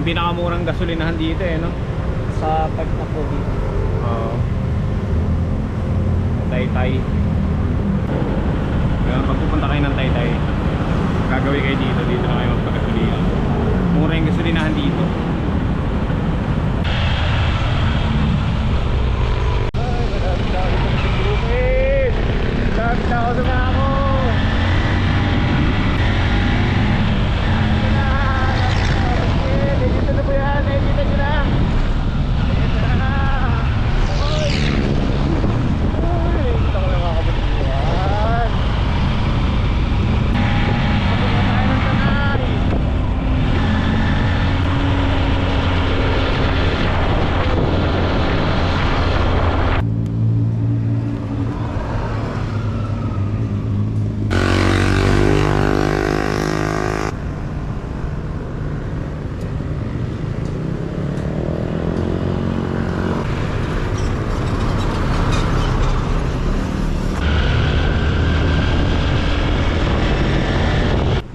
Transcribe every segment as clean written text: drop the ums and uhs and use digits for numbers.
yung pinakamurang gasolinahan dito eh, no? Sa part na po dito. Oo. Taytay. Kaya pag pupunta kayo ng Taytay, gagawin kayo dito. Dito na kayo magpagasolina. Mura yung gasolinahan dito.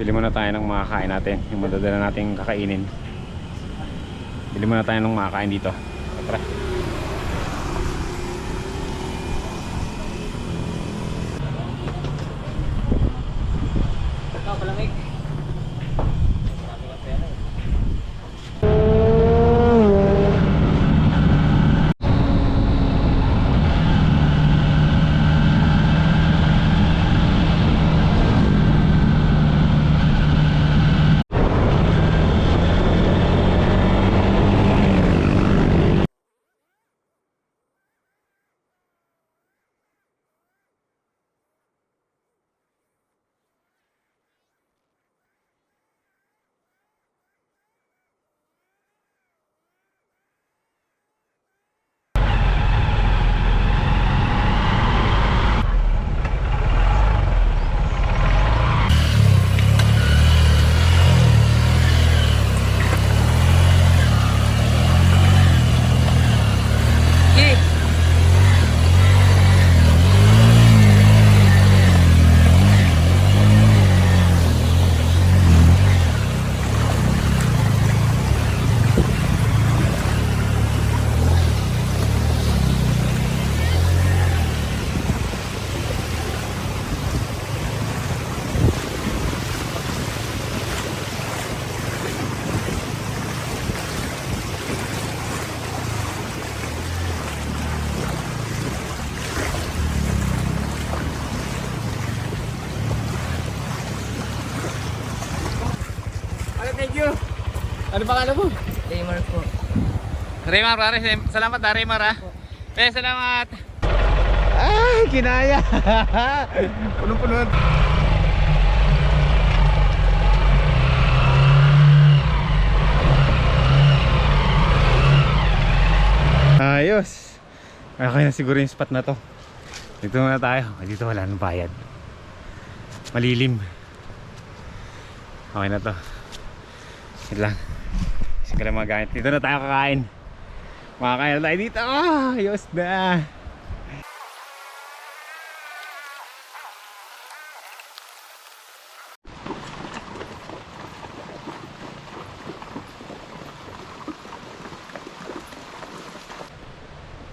Bili muna tayo ng makakain natin, yung madadala natin kakainin. Bili muna tayo ng makakain dito. Tara. Ikaw, palamig. Thank you. Ano pangalan mo? Raymar po. Raymar, pare. Salamat ha, Raymar ha. Salamat. Ay, kinaya. Punong-puno. Ayos. Okay na siguro yung spot na to. Dito muna tayo. Dito wala nang bayad. Malilim. Okay na to. Wait lang. Kasi ka lang mga gamit. Dito na tayo kakain. Makakain na tayo dito. Ayos na.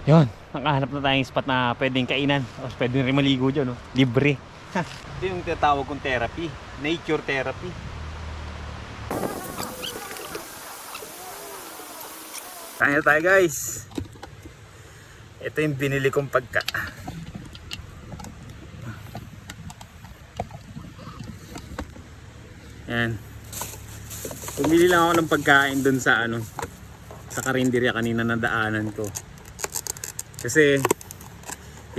Yun. Nakahanap na tayong spot na pwedeng kainan. O pwedeng rin maligo dyan. No? Libre. Ito yung tinatawag kong therapy. Nature therapy. Tayo tayo guys. Ito yung binili kong pagka. Yan. Pumili lang ako ng pagkain dun sa sa karinderya kanina na daanan ko. Kasi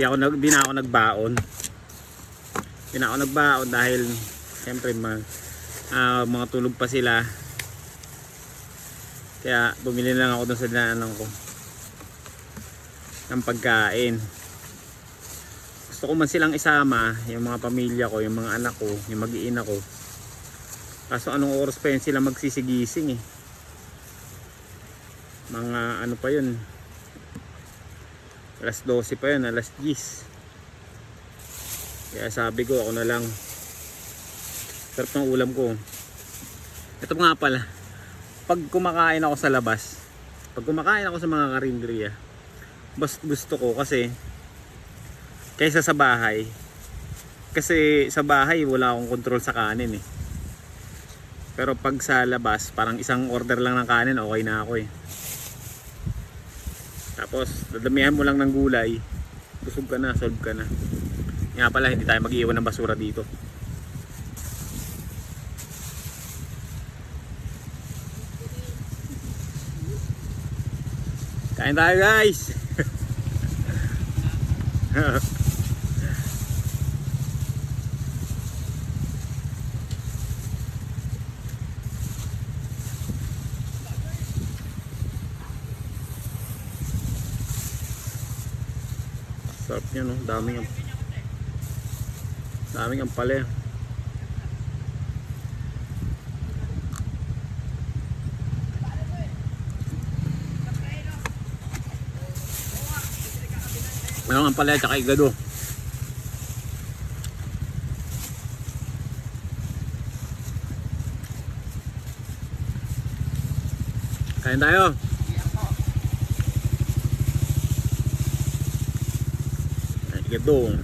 di na ako nagbaon. Di na ako nagbaon dahil siyempre mga tulog pa sila. Kaya bumili lang ako dun sa dinaanan ko ng pagkain. Gusto ko man silang isama, yung mga pamilya ko, yung mga anak ko, yung mag-iina ko. Kaso anong oras pa yun sila magsisigising eh. Mga ano pa yun, alas 12 pa yun, alas 10. Kaya sabi ko ako na lang. Sarap ng ulam ko. Ito nga pala, pag kumakain ako sa labas, pag kumakain ako sa mga karinderya, mas gusto ko kasi kaysa sa bahay. Kasi sa bahay wala akong control sa kanin eh. Pero pag sa labas, parang isang order lang ng kanin, okay na ako eh. Tapos dadamihan mo lang ng gulay, busog ka na, solve ka na. Nga pala, hindi tayo mag-iwan ng basura dito. Kain tayo guys. Sarap niya no, daming ampale. Mayroong ampale at saka igado. Kain tayo. Igado.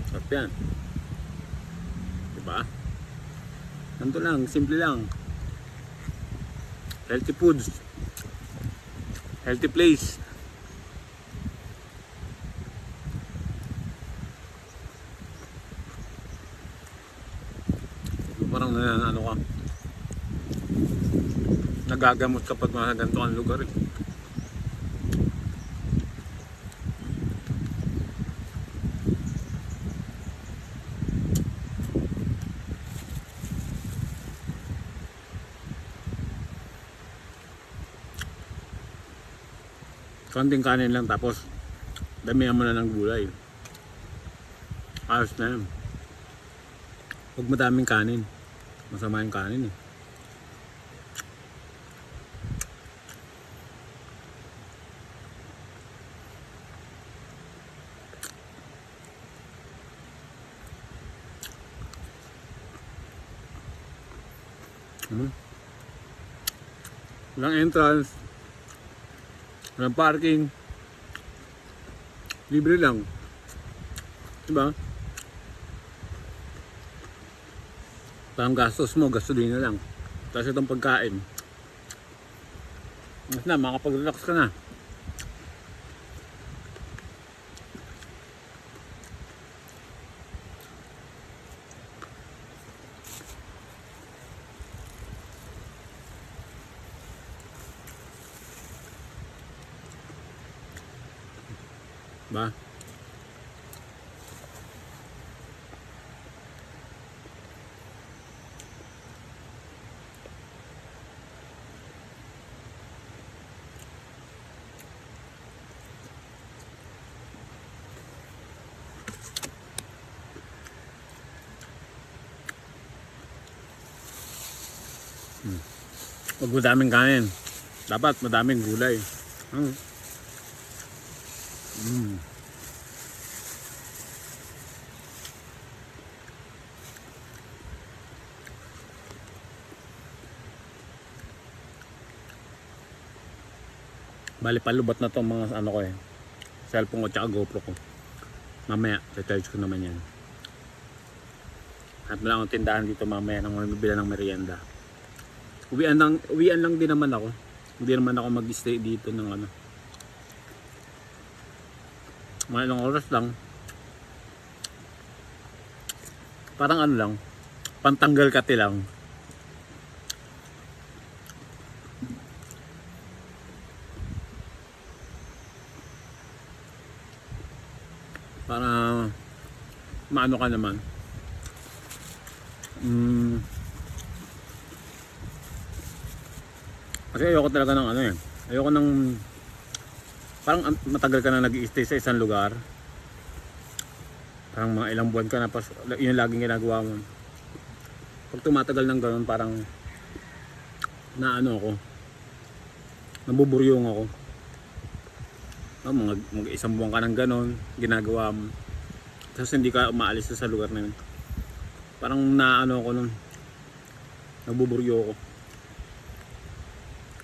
Sarap yan. Diba? Ganito lang, simple lang. Healthy foods. Healthy place. Parang ano ka, nagagamot kapag mga ganito ang lugar eh. Konting kanin lang tapos damihan mo na ng gulay. Ayos na yan. Huwag madaming kanin. Masama yung kanin eh. Walang entrance, walang parking, libre lang, diba? Parang gastos mo, gasolina lang. Tapos itong pagkain, mas na, makapag-relax ka na. Ba? Huwag madaming kanin. Dapat madaming gulay. Bali palubot na tong mga ano ko eh, cellphone ko tsaka GoPro ko. Mamaya i-charge ko naman yan. At wala akong tindahan dito mamaya nang mamibila ng merienda. Uwian lang din naman ako. Hindi naman ako mag-stay dito ng ano, mga ilang oras lang. Parang ano lang, pantanggal kati lang. Para maano ka naman. Kasi ayoko talaga ng ano eh. Ayoko ng parang matagal ka na nag-i-stay sa isang lugar. Parang mga ilang buwan ka na, yun yung laging ginagawa mo. Pag tumatagal ng gano'n, parang naano ako, nabuburyong ako. Mga isang buwan ka ng gano'n, ginagawa mo. Tapos hindi ka umaalis sa lugar na yun. Parang naano ko nun, nabuburyo ko.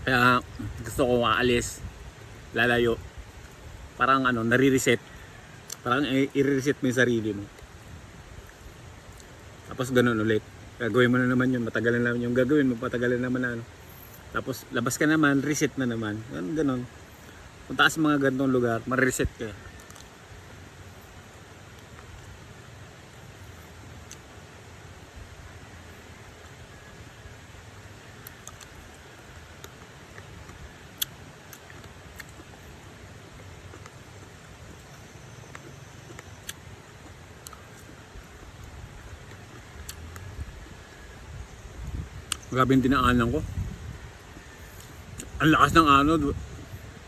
Kaya gusto ko aalis, lalayo. Parang ano, nare-reset. Parang i-reset mo yung sarili mo. Tapos ganun ulit. Gagawin mo na naman yun, matagalan na naman yung gagawin mo, patagalan naman na ano. Tapos labas ka naman, reset na naman. Ganun. Punta ka sa mga ganitong lugar, ma-reset ka. Grabe yung tinaanan ko. Ang lakas ng ano.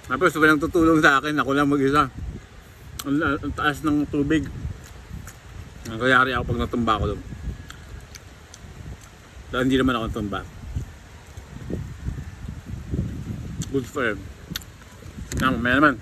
Tapos walang tutulong sa akin. Ako lang mag-isa. Ang taas ng tubig. Ang kayari ako pag natumba ako doon. Dahil hindi naman ako natumba. Good for him. Mamaya naman.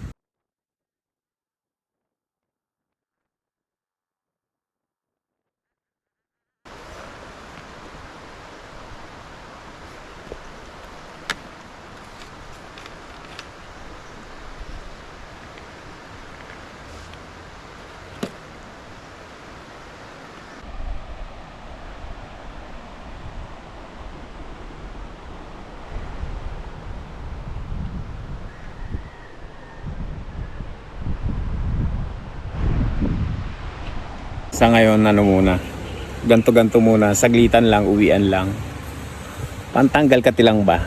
Sa ngayon, ano muna, ganto-ganto muna, saglitan lang, uwian lang. Pantanggal ka tilang ba?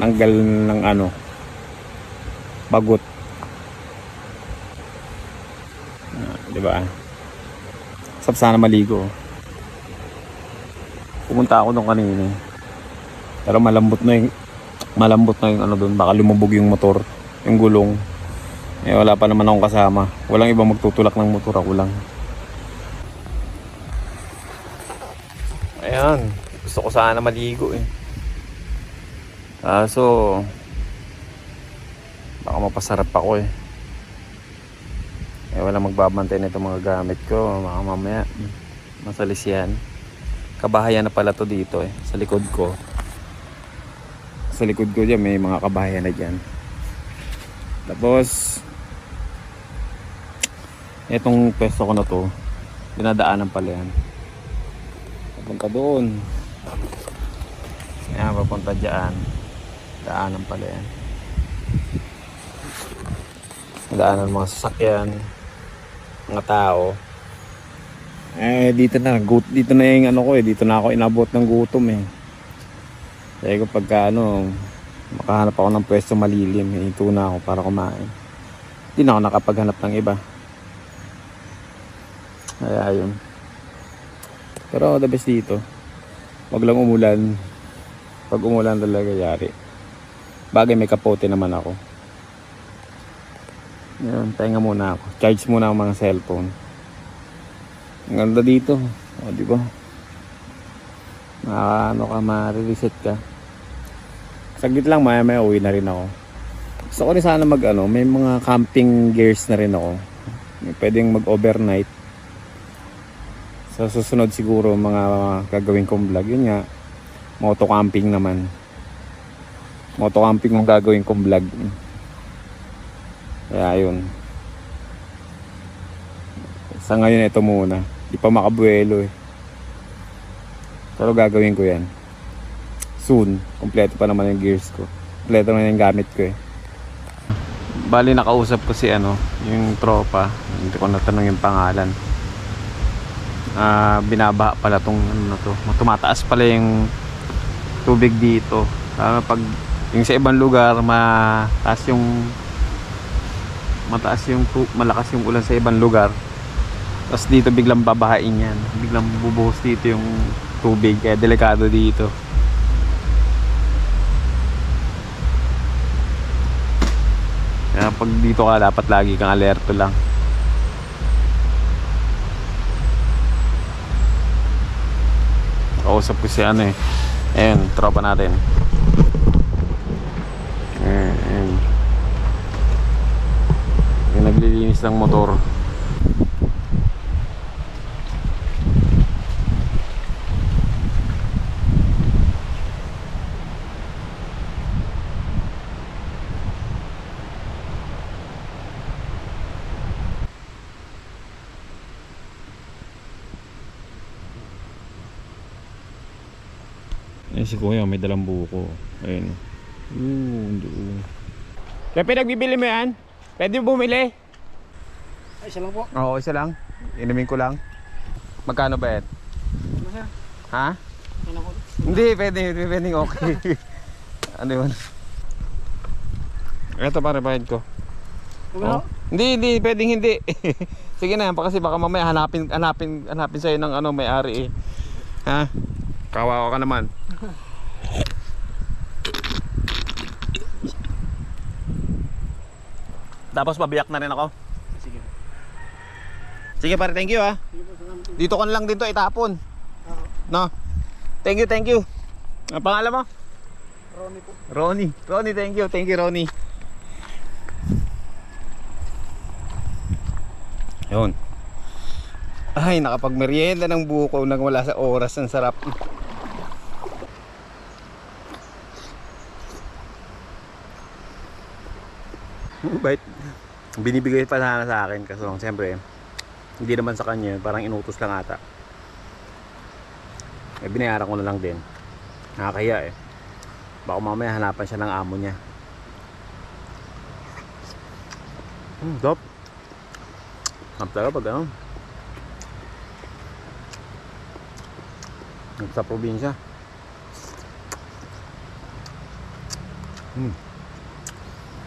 Tanggal ng ano, bagot. Di ba? Sap sana maligo. Pumunta ako nung kanina. Pero malambot na yung ano doon, baka lumubog yung motor, yung gulong. Eh wala pa naman akong kasama. Walang ibang magtutulak ng motor, ako lang. Ayan, gusto ko sana maligo eh. Kaso baka mapasarap ako eh. Eh walang magbabantay nito mga gamit ko. Baka mamaya masalis yan. Kabahayan na pala to dito eh, sa likod ko. Sa likod ko dyan may mga kabahayan na dyan. Tapos itong pwesto ko na to, dinadaanan pala yan. Papunta doon. Ayan, papunta dyan. Daanan pala yan. Daanan mga sasakyan, mga tao. Eh dito na yung ano ko eh, dito na ako inabot ng gutom eh. Kaya ko pagka ano, makahanap ako ng pwesto malilim, ito na ako para kumain. Hindi na ako nakapaghanap ng iba. Kaya yun. Pero the best dito, wag lang umulan. Pag umulan talaga yari. Bagay may kapote naman ako. Yun, pahinga muna ako. Charge muna ang mga cellphone. Ang ganda dito. O, di ba? Ano ka, ma-reset ka. Saglit lang, maya uwi na rin ako. Gusto ko rin sana may mga camping gears na rin ako. Pwedeng mag-overnight. Sa susunod siguro mga gagawin kong vlog. Yun nga, moto camping naman. Moto camping ang gagawin kong vlog. Kaya yun. Sa ngayon ito muna. Di pa makabuelo eh. Pero gagawin ko yan. Soon. Kompleto pa naman yung gears ko. Kompleto na yung gamit ko eh. Bali nakausap ko si yung tropa. Hindi ko natanong yung pangalan. Binaba pala tong to. Tumataas pala yung tubig dito. Pag yung sa ibang lugar malakas yung ulan sa ibang lugar. Tapos dito biglang babahain yan. Biglang bubuhos dito yung tubig. Kaya delikado dito. Kaya pag dito ka dapat lagi kang alerto lang. Kausap ko si ayun, tropa natin. Ayun. Yung naglilinis ng motor. Ayun si kuya, may dalang buko. Ayun. Doon. Kaya pinagbibili mo yan? Pwede bumili? Ay, isa lang po. Oo, isa lang. Inumin ko lang. Magkano ba yan? Masaya. Ha? Yan ako. Hindi, pwede okay. Ano yun? Ito pare, bayad ko. Ano? Hindi, pwedeng hindi. Sige na, kasi baka mamaya hanapin sa'yo ng ano, may-ari eh. Ha? Kawawa ka naman. Tapos pabiyak na rin ako. Sige. Sige pare, thank you ha. Sige po, salamat. Dito ko na lang dito itapon. Oo. No? Thank you. Ang pangalan mo? Ronnie po. Ronnie, thank you Ronnie. Yun. Ay, nakapagmerienda ng buko nang wala sa oras. Ang sarap. Bait. Binibigay pa sana sa akin kasi siyempre hindi naman sa kanya, parang inutos lang ata. Eh binayaran ko na lang din. Nakakahiya eh. Baka mamaya hanapan siya ng amo niya. Dop. Ang talaga pag ano. Sa probinsya.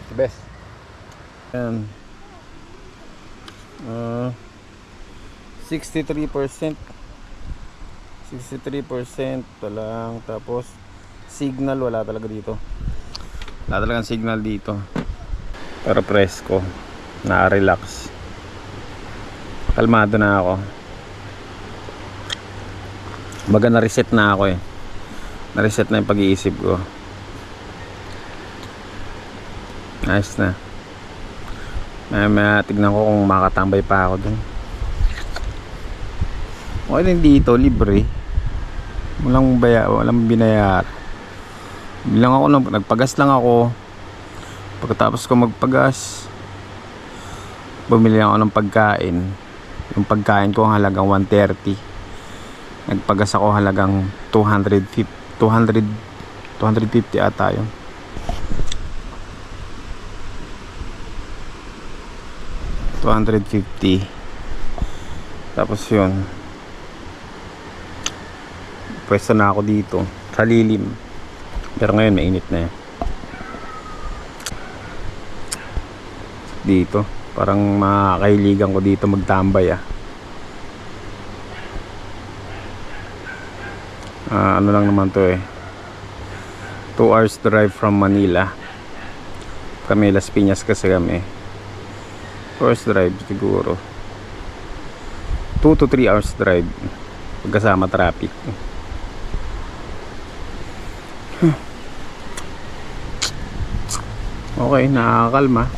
The best. And 63% pa lang. Tapos signal wala talaga dito. Wala talagang signal dito. Pero presko. Na-relax. Kalmado na ako. Baga na-reset na ako eh. Na-reset na yung pag-iisip ko. Nice na. May tignan ko kung makatambay pa ako dun. Okay din dito, libre. Walang binayar. Bilang ako, nagpagas lang ako. Pagkatapos ko magpagas, bumili ako ng pagkain. Yung pagkain ko halagang 130. Nagpagas ako halagang 250 ata yun. $250. Tapos yun, pwesto na ako dito sa lilim, pero ngayon mainit na yan dito. Parang makakailigan ko dito magtambay ano lang naman to eh, 2 hours drive from Manila. Kami Las Piñas kasi kami. 2 hours drive siguro, 2 to 3 hours drive pagkasama traffic. Okay, nakakalma.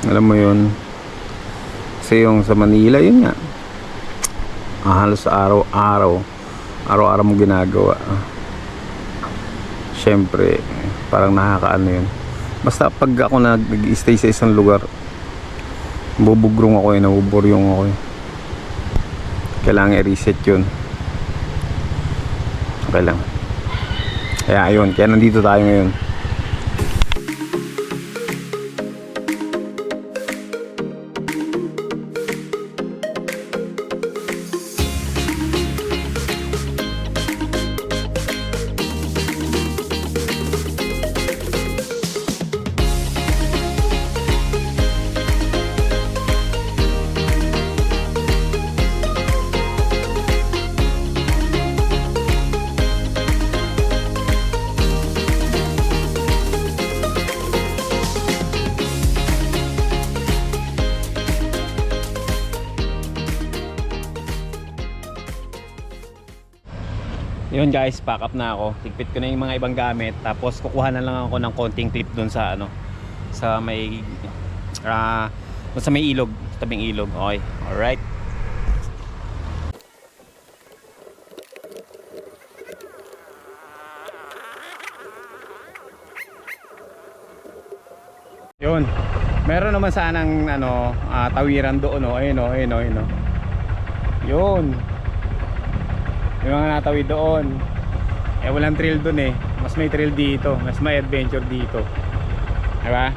Alam mo yun, kasi yung sa Manila yun nga, halos araw-araw mo ginagawa. Siyempre parang nakakaano yun. Basta pag ako nag-stay sa isang lugar, bubugrong ako nabuburyong ako kailangan i-reset yun. Okay lang. Kaya ayun, kaya nandito tayo ngayon. Yun guys, pack up na ako. Tigpit ko na yung mga ibang gamit. Tapos kukuha na lang ako ng konting clip dun sa ano, sa may dun sa may ilog, sa tabing ilog. Okay, alright. Yun. Meron naman sanang ano, tawiran doon, oh. Ayun, oh, ayun, oh, ayun, oh. Yun. Yung mga natawid doon. Eh walang trail doon eh. Mas may trail dito, mas may adventure dito. Diba?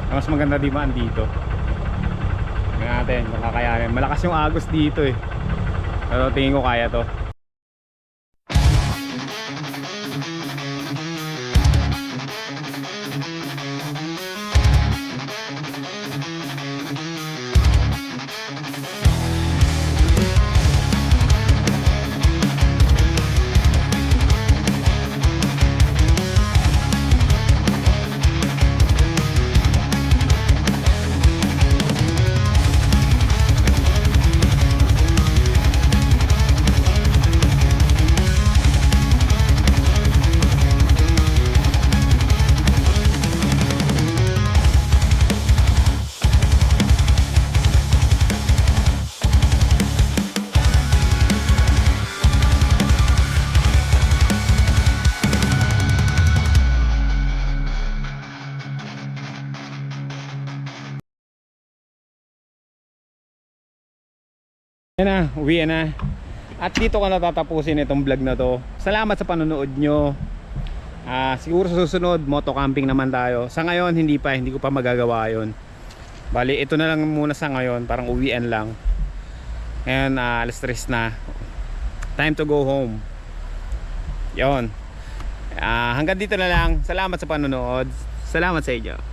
Mas maganda di ba dito. Tingnan natin, makakayanin. Malakas yung agos dito eh. Pero tingin ko kaya to. Yan na, uwi na. At dito ko natatapusin itong vlog na to. Salamat sa panonood nyo. Siguro sa susunod, moto camping naman tayo. Sa ngayon, hindi ko pa magagawa yon. Bali, ito na lang muna sa ngayon. Parang uwian lang. Ngayon, alas 3 na. Time to go home. Yon. Hanggang dito na lang. Salamat sa panonood. Salamat sa inyo.